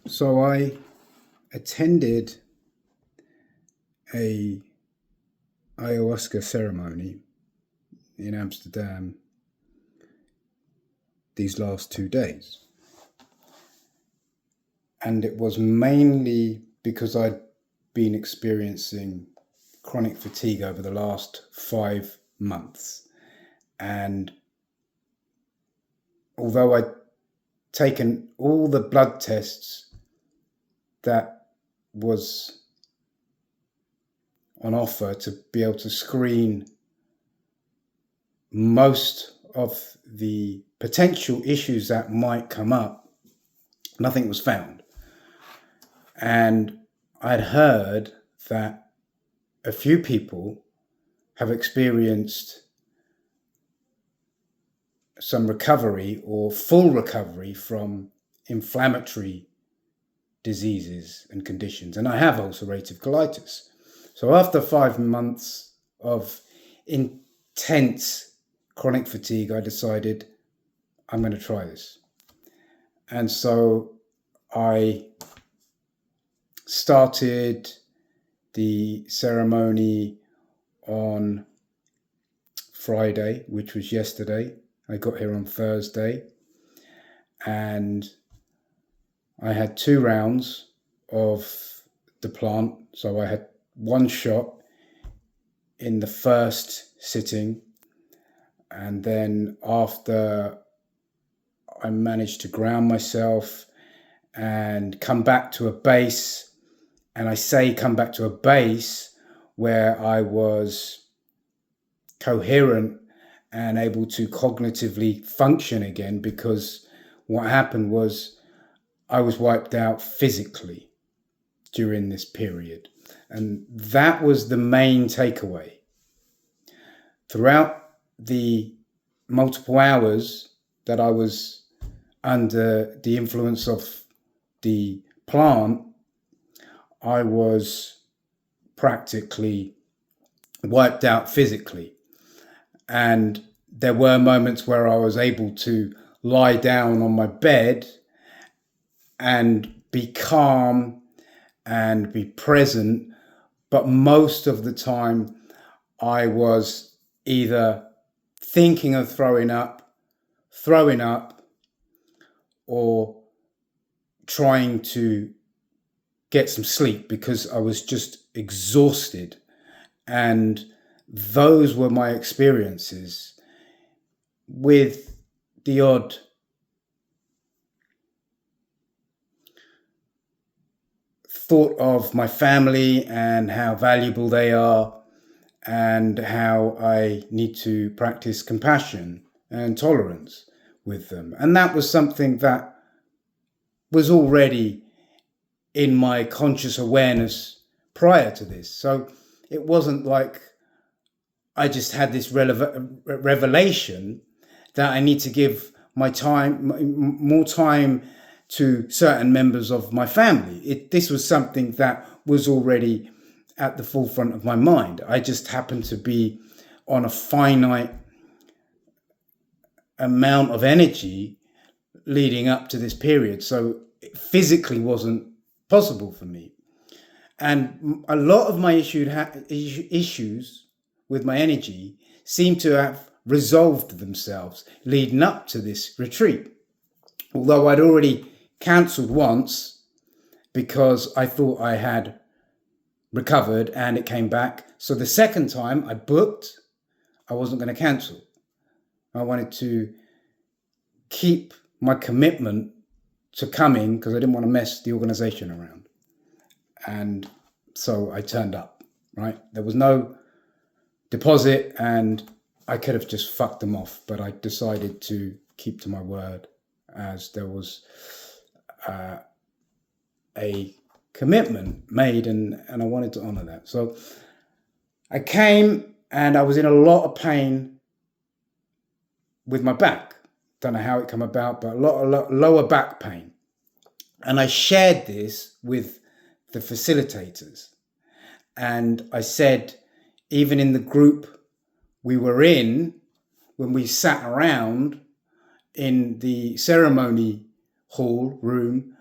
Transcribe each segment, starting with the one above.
So I attended a Ayahuasca ceremony in Amsterdam these last 2 days. And it was mainly because I'd been experiencing chronic fatigue over the last 5 months. And although I'd taken all the blood tests that was on offer to be able to screen most of the potential issues that might come up, nothing was found. And I'd heard that a few people have experienced some recovery or full recovery from inflammatory diseases and conditions. And I have ulcerative colitis. So after 5 months of intense chronic fatigue, I decided I'm going to try this. And so I started the ceremony on Friday, which was yesterday. I got here on Thursday, and I had 2 rounds of the plant. So I had 1 shot in the first sitting, and then after I managed to ground myself and come back to a base, and I say come back to a base where I was coherent and able to cognitively function again, because what happened was I was wiped out physically during this period. And that was the main takeaway. Throughout the multiple hours that I was under the influence of the plant, I was practically wiped out physically. And there were moments where I was able to lie down on my bed and be calm and be present. But most of the time, I was either thinking of throwing up, or trying to get some sleep because I was just exhausted. And those were my experiences, with the odd thought of my family and how valuable they are, and how I need to practice compassion and tolerance with them. And that was something that was already in my conscious awareness prior to this. So it wasn't like I just had this revelation that I need to give my time, more time to certain members of my family. This was something that was already at the forefront of my mind. I just happened to be on a finite amount of energy leading up to this period. So it physically wasn't possible for me. And a lot of my issues with my energy seem to have resolved themselves leading up to this retreat. Although I'd already cancelled once because I thought I had recovered and it came back. So the second time I booked, I wasn't going to cancel. I wanted to keep my commitment to coming because I didn't want to mess the organization around. And so I turned up, right? There was no deposit and I could have just fucked them off, but I decided to keep to my word, as there was a commitment made, and I wanted to honor that. So I came and I was in a lot of pain with my back. Don't know how it came about, but a lot of lower back pain. And I shared this with the facilitators. And I said, even in the group we were in, when we sat around in the ceremony hall room,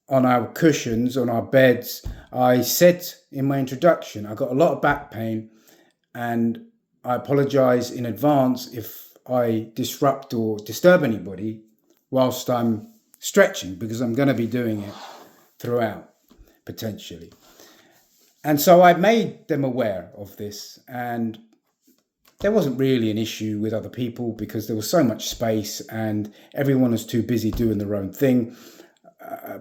on our cushions, on our beds. I said in my introduction, I got a lot of back pain, and I apologize in advance if I disrupt or disturb anybody whilst I'm stretching, because I'm going to be doing it throughout, potentially. And so I made them aware of this, and there wasn't really an issue with other people because there was so much space and everyone was too busy doing their own thing.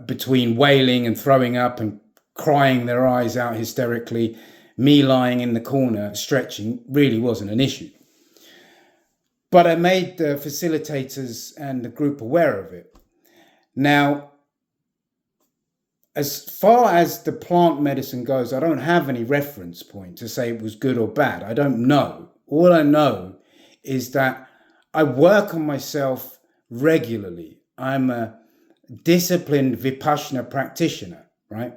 Between wailing and throwing up and crying their eyes out hysterically, me lying in the corner stretching really wasn't an issue. But I made the facilitators and the group aware of it. Now, as far as the plant medicine goes, I don't have any reference point to say it was good or bad. I don't know. All I know is that I work on myself regularly. I'm a disciplined Vipassana practitioner, right?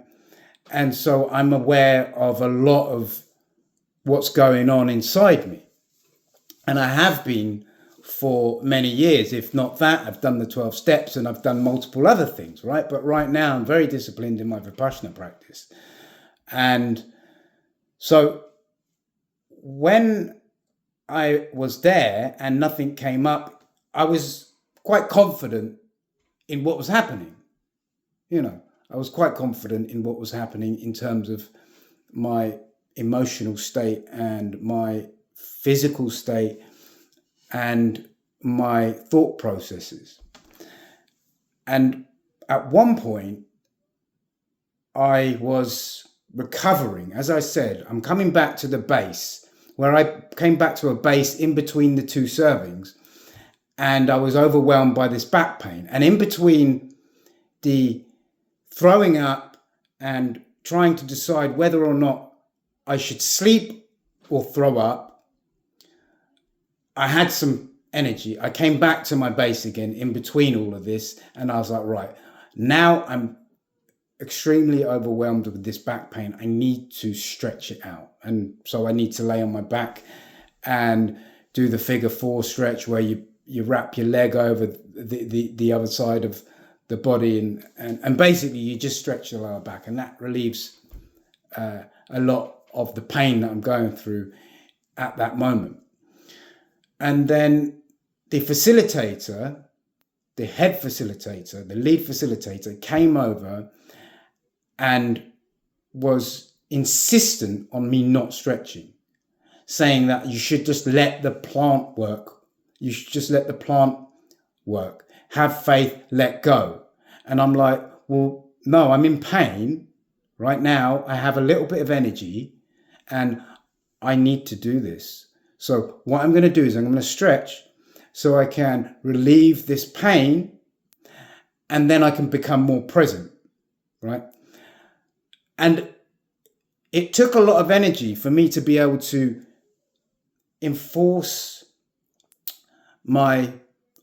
And so I'm aware of a lot of what's going on inside me. And I have been for many years. If not that, I've done the 12 steps and I've done multiple other things, right? But right now I'm very disciplined in my Vipassana practice. And so when I was there and nothing came up, I was quite confident in what was happening. I was quite confident in what was happening in terms of my emotional state and my physical state and my thought processes. And at one point, I was recovering. As I said, I'm coming back to the base, where I came back to a base in between the two servings, and I was overwhelmed by this back pain. And in between the throwing up and trying to decide whether or not I should sleep or throw up, I had some energy. I came back to my base again in between all of this, and I was like, right, now I'm extremely overwhelmed with this back pain. I need to stretch it out. And so I need to lay on my back and do the figure 4 stretch, where you wrap your leg over the other side of the body, and basically you just stretch the lower back, and that relieves a lot of the pain that I'm going through at that moment. And then the facilitator, the head facilitator, the lead facilitator came over and was insistent on me not stretching, saying that you should just let the plant work. You should just let the plant work. Have faith, let go. And I'm like, well, no, I'm in pain right now. I have a little bit of energy and I need to do this. So what I'm going to do is I'm going to stretch so I can relieve this pain, and then I can become more present, right? And it took a lot of energy for me to be able to enforce my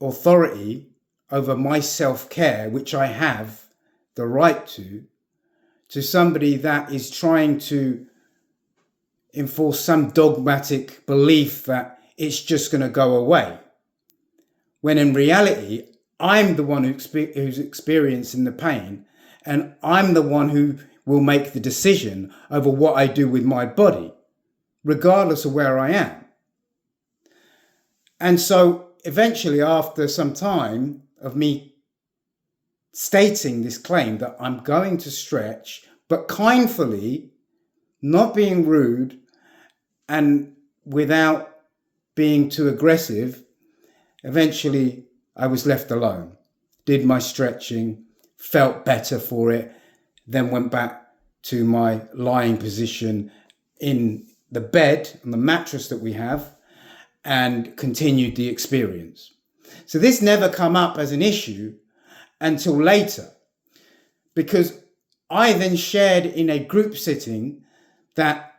authority over my self-care, which I have the right to somebody that is trying to enforce some dogmatic belief that it's just going to go away. When in reality, I'm the one who's experiencing the pain, and I'm the one who will make the decision over what I do with my body, regardless of where I am. And so eventually, after some time of me stating this claim that I'm going to stretch, but kindly, not being rude and without being too aggressive, eventually I was left alone, did my stretching, felt better for it, then went back to my lying position in the bed, on the mattress that we have, and continued the experience. So this never come up as an issue until later, because I then shared in a group sitting that,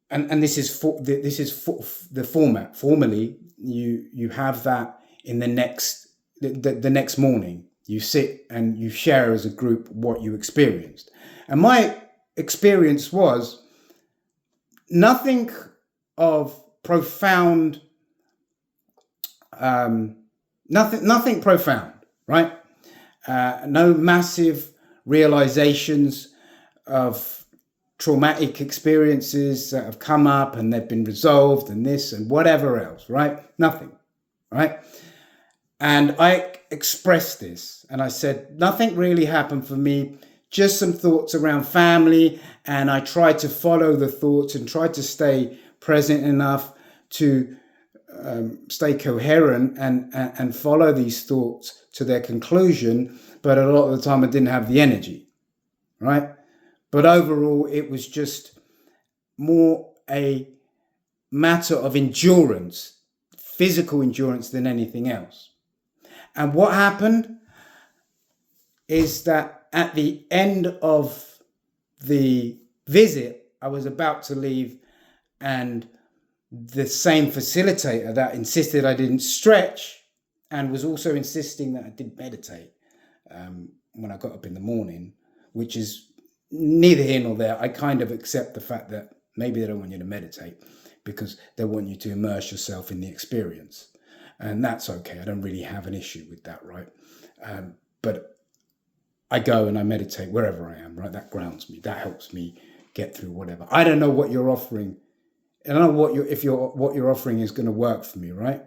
and this is the format. Formally, you have that in the next morning. You sit and you share as a group what you experienced. And my experience was nothing of profound, nothing profound, right? No massive realizations of traumatic experiences that have come up and they've been resolved and this and whatever else, right? Nothing, right? And I expressed this and I said, nothing really happened for me, just some thoughts around family. And I tried to follow the thoughts and tried to stay present enough to stay coherent and follow these thoughts to their conclusion. But a lot of the time I didn't have the energy, right? But overall, it was just more a matter of endurance, physical endurance than anything else. And what happened is that at the end of the visit, I was about to leave, and the same facilitator that insisted I didn't stretch and was also insisting that I didn't meditate when I got up in the morning, which is neither here nor there. I kind of accept the fact that maybe they don't want you to meditate because they want you to immerse yourself in the experience. And that's okay. I don't really have an issue with that, right? But I go and I meditate wherever I am, right? That grounds me. That helps me get through whatever. I don't know what you're offering. I don't know what you're offering is going to work for me, right?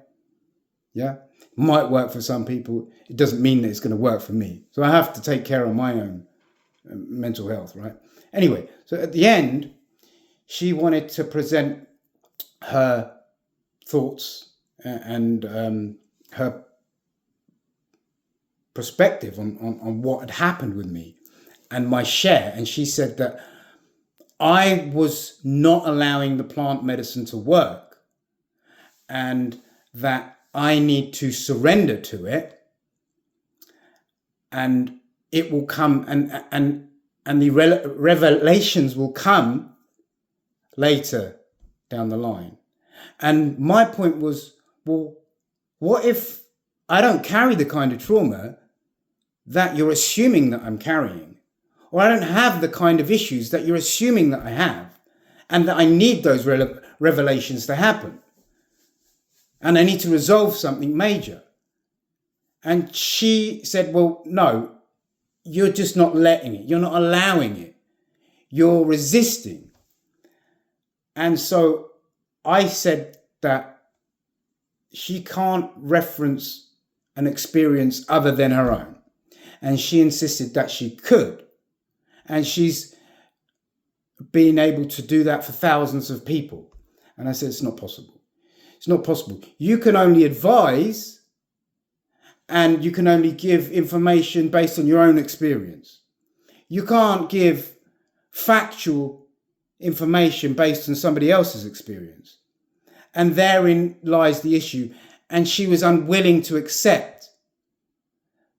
Yeah, it might work for some people. It doesn't mean that it's going to work for me. So I have to take care of my own mental health, right? Anyway, so at the end, she wanted to present her thoughts and her perspective on what had happened with me and my share. And she said that I was not allowing the plant medicine to work and that I need to surrender to it, and it will come and the revelations will come later down the line. And my point was, well, what if I don't carry the kind of trauma that you're assuming that I'm carrying? Or I don't have the kind of issues that you're assuming that I have, and that I need those revelations to happen. And I need to resolve something major. And she said, well, no, you're just not letting it. You're not allowing it. You're resisting. And so I said that she can't reference an experience other than her own. And she insisted that she could. And she's been able to do that for thousands of people. And I said, it's not possible. It's not possible. You can only advise and you can only give information based on your own experience. You can't give factual information based on somebody else's experience. And therein lies the issue. And she was unwilling to accept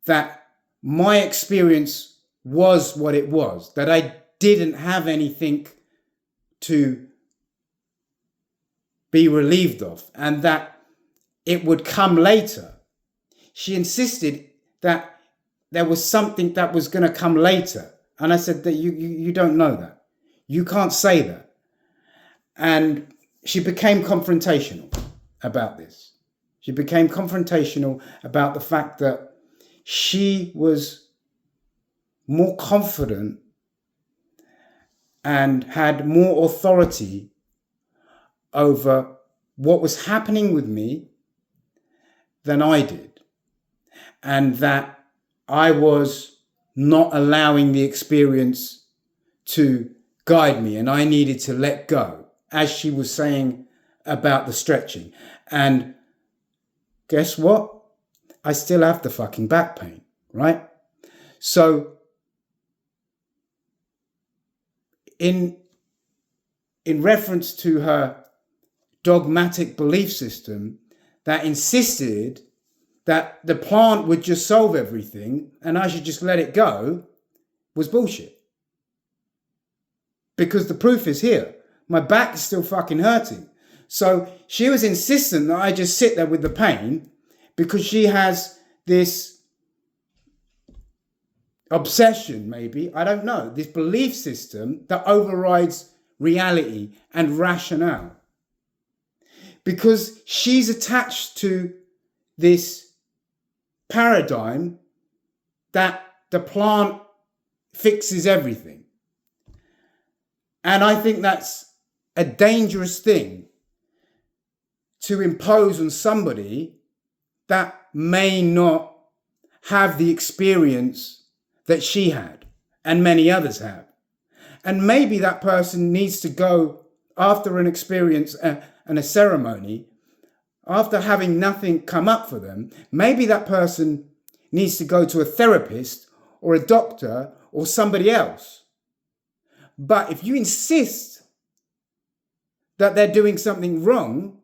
that my experience was what it was, that I didn't have anything to be relieved of, and that it would come later. She insisted that there was something that was going to come later. And I said that you don't know that. You can't say that. And she became confrontational about this. She became confrontational about the fact that she was more confident and had more authority over what was happening with me than I did. And that I was not allowing the experience to guide me, and I needed to let go, as she was saying about the stretching. And guess what? I still have the fucking back pain, right? So in reference to her dogmatic belief system that insisted that the plant would just solve everything and I should just let it go, was bullshit. Because the proof is here. My back is still fucking hurting. So she was insistent that I just sit there with the pain because she has this obsession, maybe, I don't know, this belief system that overrides reality and rationale. Because she's attached to this paradigm that the plant fixes everything. And I think that's a dangerous thing to impose on somebody that may not have the experience that she had and many others have. And maybe that person needs to go after an experience and a ceremony, after having nothing come up for them, maybe that person needs to go to a therapist or a doctor or somebody else. But if you insist that they're doing something wrong,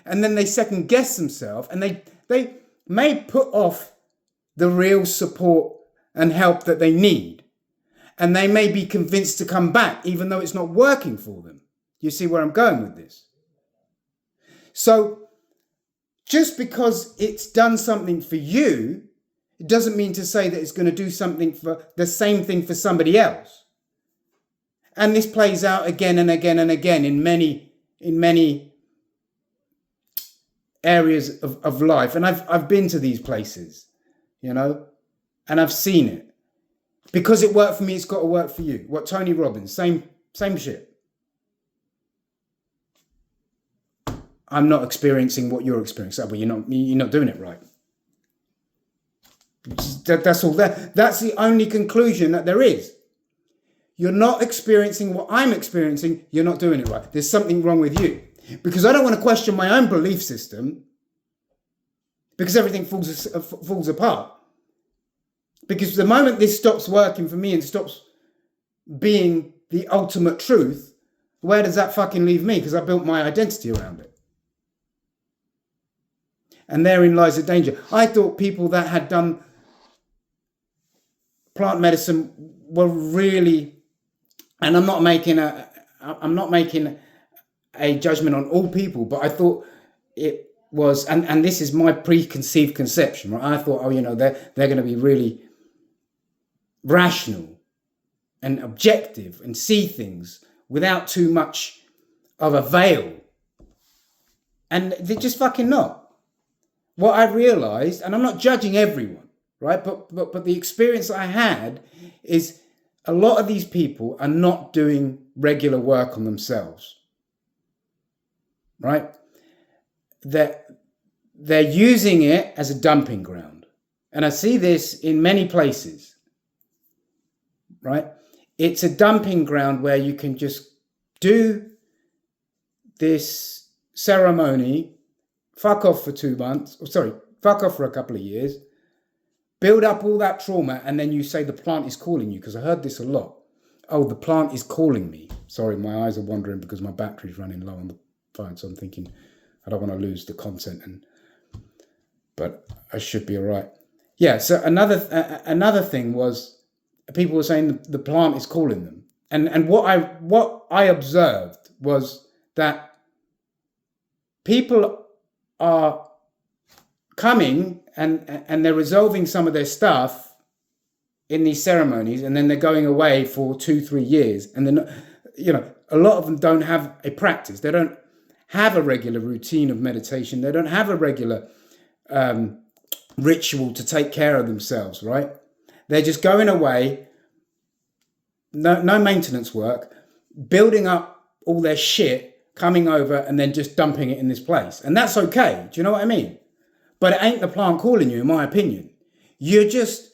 and then they second guess themselves, and they may put off the real support and help that they need, and they may be convinced to come back even though it's not working for them. You see where I'm going with this? So just because it's done something for you, it doesn't mean to say that it's going to do something for the same thing for somebody else. And this plays out again and again and again in many areas of life. And I've been to these places, you know, and I've seen it. Because it worked for me, it's got to work for you. What Tony Robbins, same shit. I'm not experiencing what you're experiencing. Well, you're not doing it right. That's all. That's the only conclusion that there is. You're not experiencing what I'm experiencing. You're not doing it right. There's something wrong with you. Because I don't want to question my own belief system. Because everything falls apart. Because the moment this stops working for me and stops being the ultimate truth, where does that fucking leave me? Because I built my identity around it. And therein lies the danger. I thought people that had done plant medicine were really, and I'm not making a judgment on all people, but I thought it was, and this is my preconceived conception, right? I thought, they're going to be really rational and objective and see things without too much of a veil. And they're just fucking not. What I realized, and I'm not judging everyone, right? But the experience I had is a lot of these people are not doing regular work on themselves, right? They're using it as a dumping ground. And I see this in many places. Right? It's a dumping ground where you can just do this ceremony, fuck off for 2 months, fuck off for a couple of years, build up all that trauma, and then you say the plant is calling you, because I heard this a lot. Oh, the plant is calling me. Sorry, my eyes are wandering because my battery's running low on the phone, so I'm thinking I don't want to lose the content, but I should be all right. Yeah, so another thing was, people were saying the plant is calling them. And what I observed was that people are coming and they're resolving some of their stuff in these ceremonies, and then they're going away for 2-3 years. And then, a lot of them don't have a practice. They don't have a regular routine of meditation. They don't have a regular ritual to take care of themselves, right? They're just going away, no maintenance work, building up all their shit, coming over and then just dumping it in this place. And that's okay. Do you know what I mean? But it ain't the plant calling you, in my opinion. You're just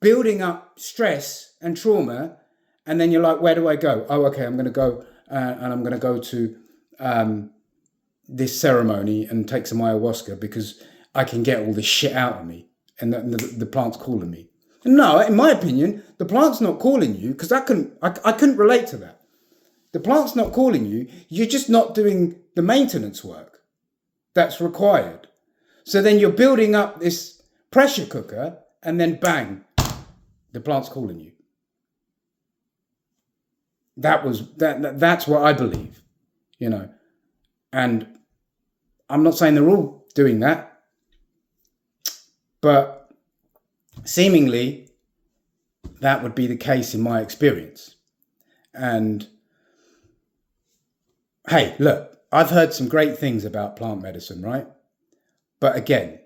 building up stress and trauma, and then you're like, where do I go? Oh, okay, I'm going to go and I'm going to go to this ceremony and take some ayahuasca because I can get all this shit out of me, and the plant's calling me. No, in my opinion, the plant's not calling you, because I couldn't relate to that. The plant's not calling you. You're just not doing the maintenance work that's required. So then you're building up this pressure cooker, and then bang, the plant's calling you. That's what I believe, and I'm not saying they're all doing that, but seemingly, that would be the case in my experience. And hey, look, I've heard some great things about plant medicine, right? But again,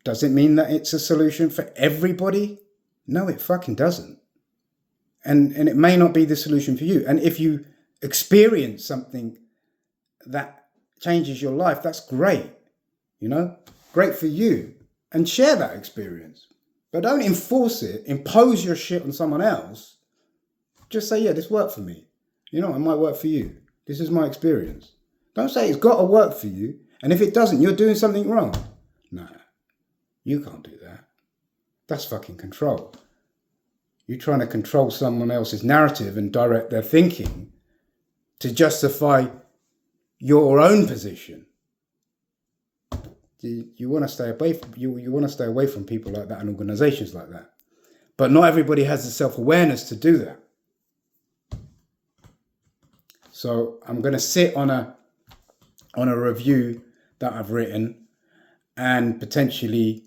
does it mean that it's a solution for everybody? No, it fucking doesn't. and it may not be the solution for you. And if you experience something that changes your life, that's great, great for you, and share that experience. But don't enforce it, impose your shit on someone else. Just say, yeah, this worked for me. It might work for you. This is my experience. Don't say it's got to work for you, and if it doesn't, you're doing something wrong. No, you can't do that. That's fucking control. You're trying to control someone else's narrative and direct their thinking to justify your own position. You want to stay away from you want to stay away from people like that and organizations like that. But not everybody has the self-awareness to do that. So I'm going to sit on a review that I've written and potentially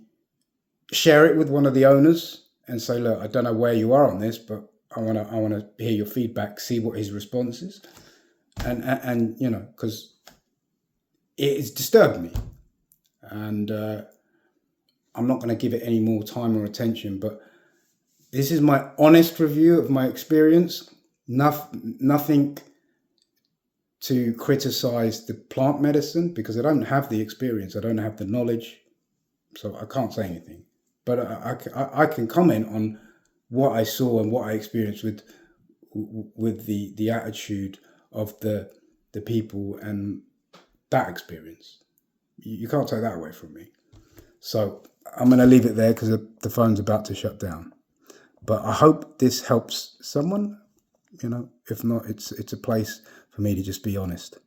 share it with one of the owners and say, look, I don't know where you are on this, but I want to hear your feedback, see what his response is, and because it has disturbed me, and I'm not going to give it any more time or attention. But this is my honest review of my experience. Nothing to criticize the plant medicine, because I don't have the experience, I don't have the knowledge, so I can't say anything. But I can comment on what I saw and what I experienced with the attitude of the people and that experience. You can't take that away from me. So I'm going to leave it there because the phone's about to shut down. But I hope this helps someone. If not, it's a place for me to just be honest.